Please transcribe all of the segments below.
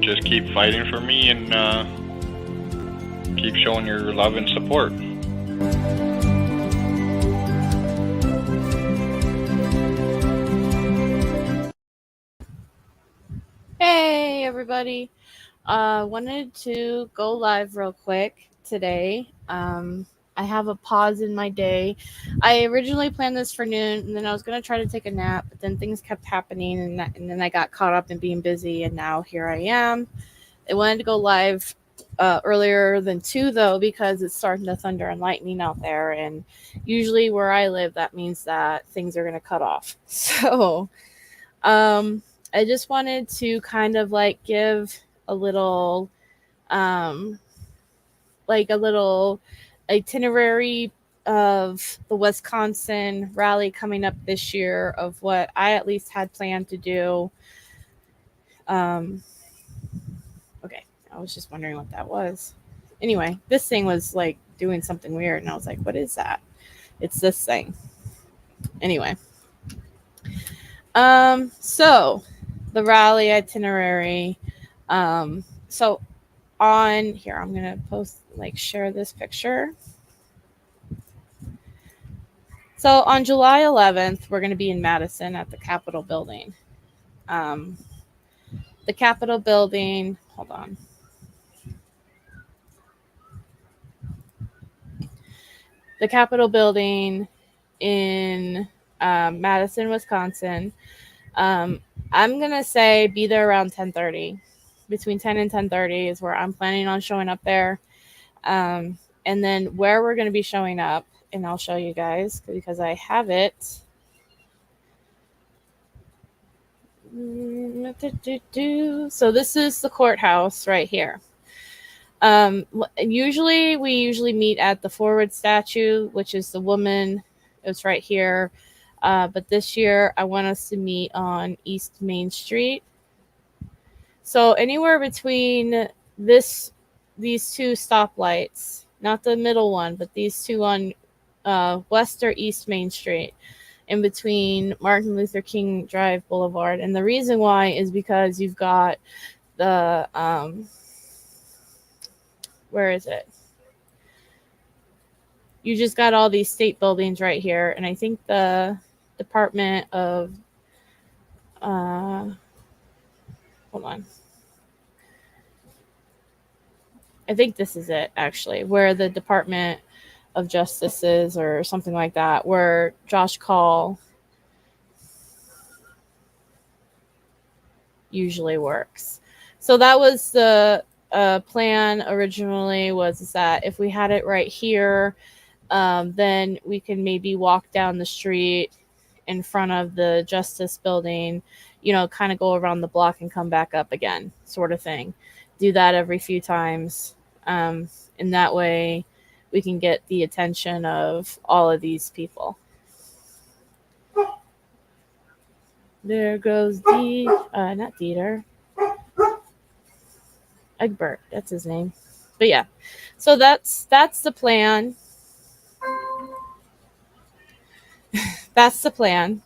Just keep fighting for me and keep showing your love and support. Hey everybody, wanted to go live real quick today. I have a pause in my day. I originally planned this for noon, and then I was going to try to take a nap, but then things kept happening, and then I got caught up in being busy, and now here I am. I wanted to go live earlier than 2, though, because it's starting to thunder and lightning out there, and usually where I live, that means that things are going to cut off. So I just wanted to kind of like give a little itinerary of the Wisconsin rally coming up this year, of what I at least had planned to do. Okay, I was just wondering what that was. Anyway, this thing was like doing something weird, and I was like, what is that? It's this thing. Anyway. So the rally itinerary. So on here, I'm going to share this picture. So on July 11th, we're going to be in Madison at the Capitol building. The Capitol building, hold on. The Capitol building in Madison, Wisconsin. I'm going to say be there around 10:30. Between 10 and 10:30 is where I'm planning on showing up there. And then where we're going to be showing up, and I'll show you guys because I have it. So this is the courthouse right here. Usually we meet at the forward statue, which is the woman. It's right here. But this year I want us to meet on East Main Street. So anywhere between these two stoplights, not the middle one, but these two on West or East Main Street, in between Martin Luther King Drive Boulevard. And the reason why is because you've got the where is it? You just got all these state buildings right here, and I think the Department of hold on. I think this is it, actually, where the Department of Justice is, or something like that, where Josh Call usually works. So that was the plan originally, was that if we had it right here, then we can maybe walk down the street in front of the Justice building, kind of go around the block and come back up again, sort of thing. Do that every few times. And that way we can get the attention of all of these people. There goes not Dieter. Egbert, that's his name. But yeah, so that's the plan. That's the plan.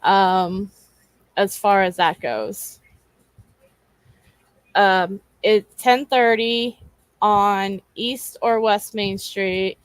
As far as that goes. It's 10:30 on East or West Main Street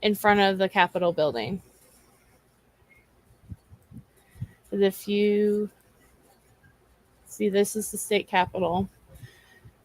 in front of the Capitol building. If you see, this is the state capitol.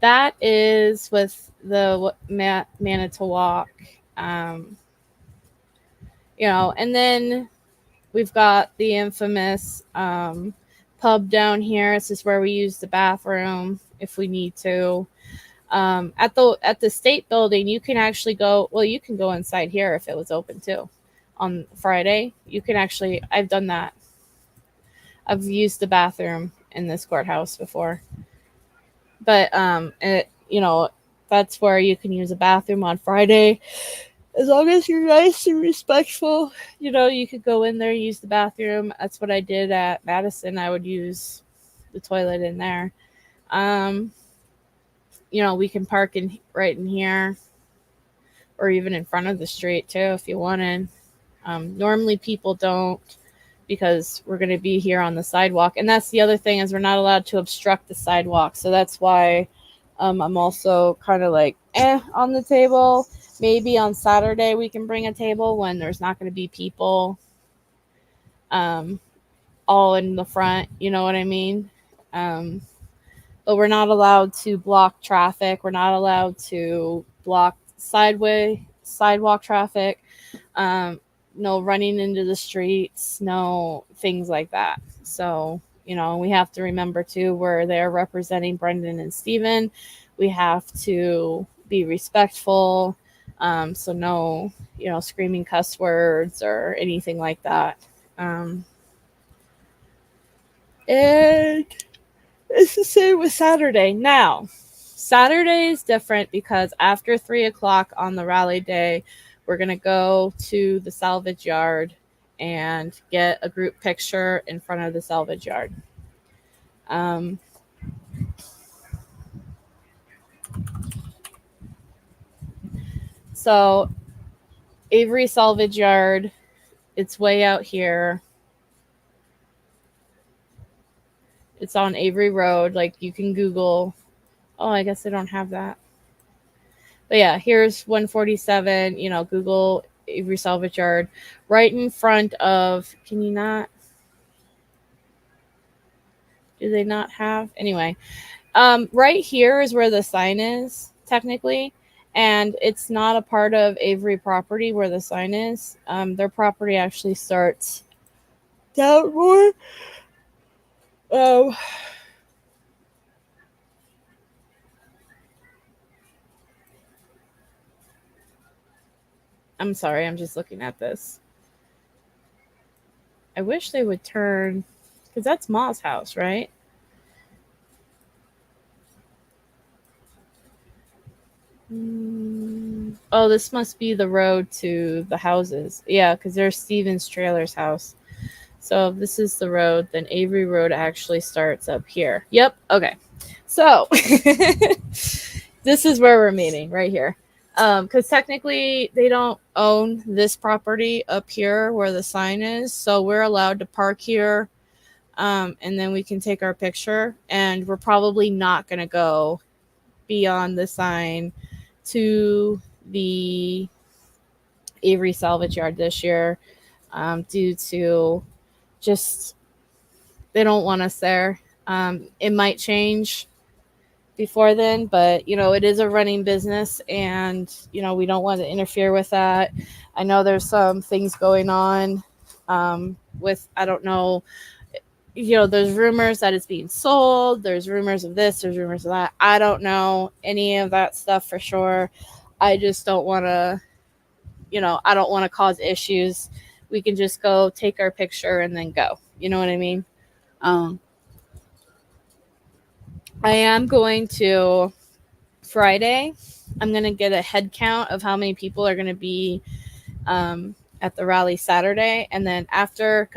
That is with the Manitowoc, and then we've got the infamous pub down here. This is where we use the bathroom if we need to. At the state building, you can actually go. Well, you can go inside here if it was open too. On Friday, you can actually. I've done that. I've used the bathroom in this courthouse before. But that's where you can use a bathroom on Friday. As long as you're nice and respectful, you could go in there and use the bathroom. That's what I did at Madison. I would use the toilet in there. We can park right in here or even in front of the street too if you wanted. Normally people don't, because we're going to be here on the sidewalk. And that's the other thing, is we're not allowed to obstruct the sidewalk. So that's why I'm also kind of like on the table. Maybe on Saturday we can bring a table when there's not going to be people all in the front. You know what I mean? But we're not allowed to block traffic. We're not allowed to block sidewalk traffic. No running into the streets, no things like that. So, we have to remember too, we're there representing Brendan and Steven. We have to be respectful. So no, screaming cuss words or anything like that. And it's the same with Saturday. Now, Saturday is different because after 3:00 on the Raleigh day, we're going to go to the salvage yard and get a group picture in front of the salvage yard. So Avery Salvage Yard, it's way out here. It's on Avery Road. Like, you can Google. Oh, I guess I don't have that. But yeah, here's 147, Google Avery Salvage Yard, right in front of, can you not? Do they not have? Anyway, right here is where the sign is, technically. And it's not a part of Avery property where the sign is. Their property actually starts down more. I'm sorry, I'm just looking at this. I wish they would turn, because that's Ma's house, right? Oh, this must be the road to the houses. Yeah, because there's Steven's trailer's house. So if this is the road, then Avery Road actually starts up here. Yep, okay. So this is where we're meeting, right here. Because technically they don't own this property up here where the sign is. So we're allowed to park here. And then we can take our picture. And we're probably not going to go beyond the sign to the Avery Salvage Yard this year, due to just they don't want us there. It might change before then, but it is a running business, and we don't want to interfere with that. I know there's some things going on with, I don't know, there's rumors that it's being sold. There's rumors of this. There's rumors of that. I don't know any of that stuff for sure. I just don't want to, I don't want to cause issues. We can just go take our picture and then go. You know what I mean? I am going to Friday. I'm going to get a head count of how many people are going to be at the rally Saturday. And then after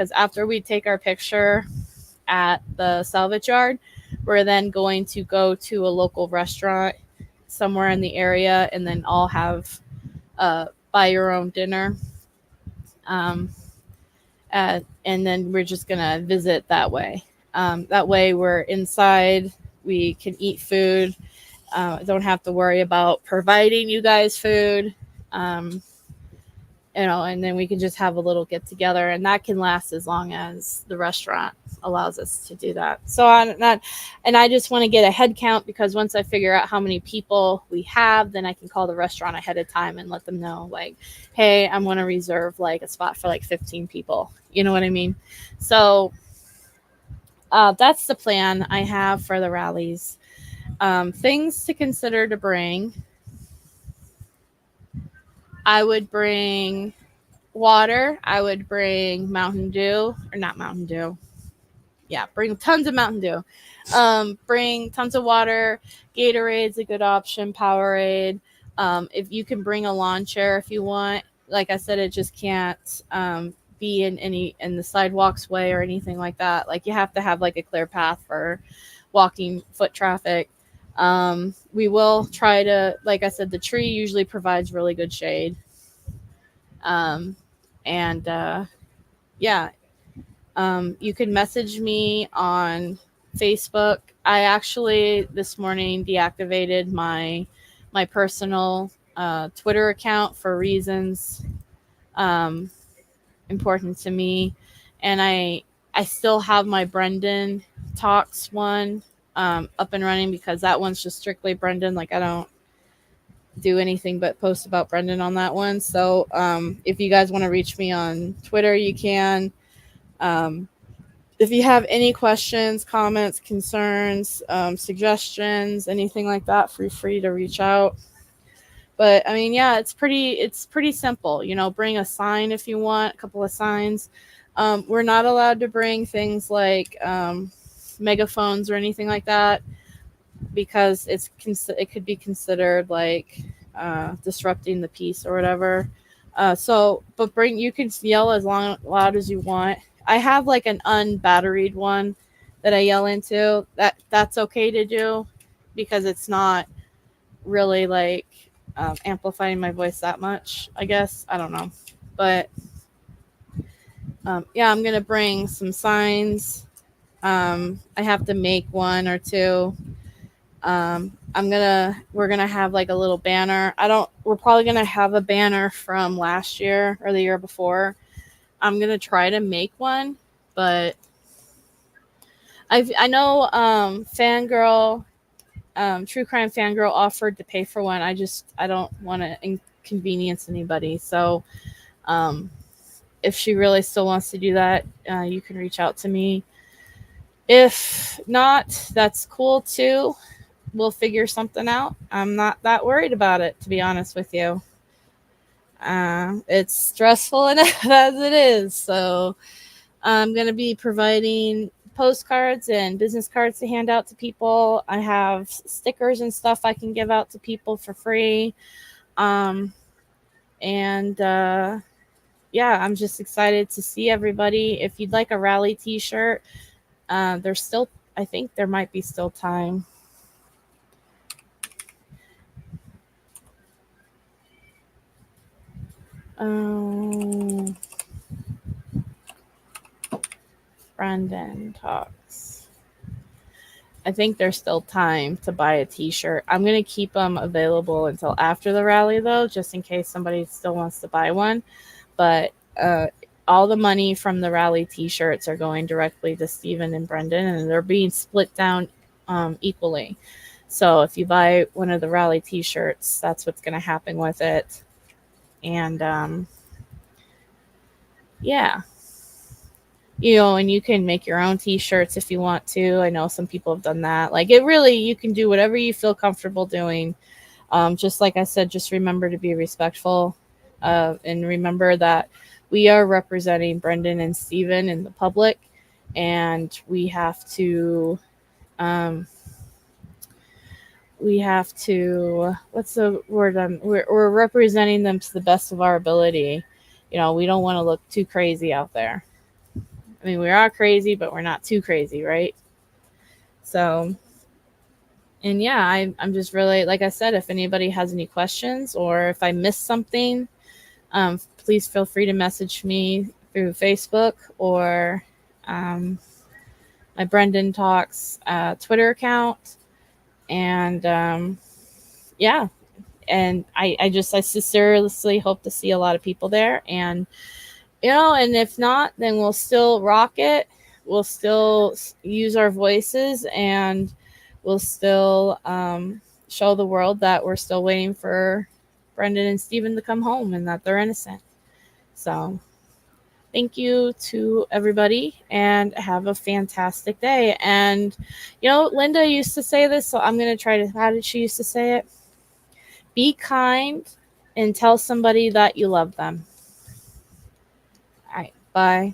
we take our picture at the salvage yard, we're then going to go to a local restaurant somewhere in the area and then all have buy your own dinner. And then we're just going to visit that way. That way we're inside. We can eat food. Don't have to worry about providing you guys food. And then we can just have a little get together, and that can last as long as the restaurant allows us to do that. So I just want to get a head count, because once I figure out how many people we have, then I can call the restaurant ahead of time and let them know, like, hey, I'm going to reserve like a spot for like 15 people. You know what I mean? So that's the plan I have for the rallies. Things to consider to bring. I would bring water. I would bring Mountain Dew, or not Mountain Dew. Yeah, bring tons of Mountain Dew. Bring tons of water. Gatorade's a good option. Powerade. If you can bring a lawn chair if you want. Like I said, it just can't be in the sidewalks way or anything like that. Like, you have to have like a clear path for walking foot traffic. We will try to, like I said, the tree usually provides really good shade. You can message me on Facebook. I actually this morning deactivated my personal Twitter account for reasons important to me, and I still have my Brendan Talks one up and running, because that one's just strictly Brendan. Like, I don't do anything but post about Brendan on that one. So if you guys want to reach me on Twitter, you can. If you have any questions, comments, concerns, suggestions, anything like that, feel free to reach out. But I mean, yeah, it's pretty simple. You know, bring a sign if you want, a couple of signs. We're not allowed to bring things like megaphones or anything like that, because it could be considered like disrupting the peace or whatever. But you can yell as loud as you want. I have like an unbatteried one that I yell into. That's okay to do, because it's not really like amplifying my voice that much, I guess. I don't know. But yeah, I'm going to bring some signs. I have to make one or two. We're going to have like a little banner. We're probably going to have a banner from last year or the year before. I'm going to try to make one, but I know Fangirl, True Crime Fangirl offered to pay for one. I don't want to inconvenience anybody. So if she really still wants to do that, you can reach out to me. If not, that's cool too. We'll figure something out. I'm not that worried about it, to be honest with you. It's stressful enough as it is. So I'm going to be providing postcards and business cards to hand out to people. I have stickers and stuff I can give out to people for free. Yeah, I'm just excited to see everybody. If you'd like a rally t-shirt, I think there might be still time. Brendan Talks. I think there's still time to buy a t-shirt. I'm going to keep them available until after the rally, though, just in case somebody still wants to buy one. But all the money from the rally t-shirts are going directly to Stephen and Brendan, and they're being split down equally. So if you buy one of the rally t-shirts, that's what's going to happen with it. And yeah. You know, and you can make your own t-shirts if you want to. I know some people have done that. Like, you can do whatever you feel comfortable doing. Just like I said, just remember to be respectful. And remember that we are representing Brendan and Stephen in the public. And we have to, what's the word? We're representing them to the best of our ability. You know, we don't want to look too crazy out there. I mean, we are crazy, but we're not too crazy, right? So, and yeah, I'm just really, like I said, if anybody has any questions or if I missed something, please feel free to message me through Facebook or my Brendan Talks Twitter account. And yeah, and I sincerely hope to see a lot of people there. And you know, and if not, then we'll still rock it. we'll still use our voices, and we'll still show the world that we're still waiting for Brendan and Steven to come home and that they're innocent. So thank you to everybody, and have a fantastic day. And Linda used to say this, so I'm going to try to, how did she used to say it? Be kind and tell somebody that you love them. All right, bye.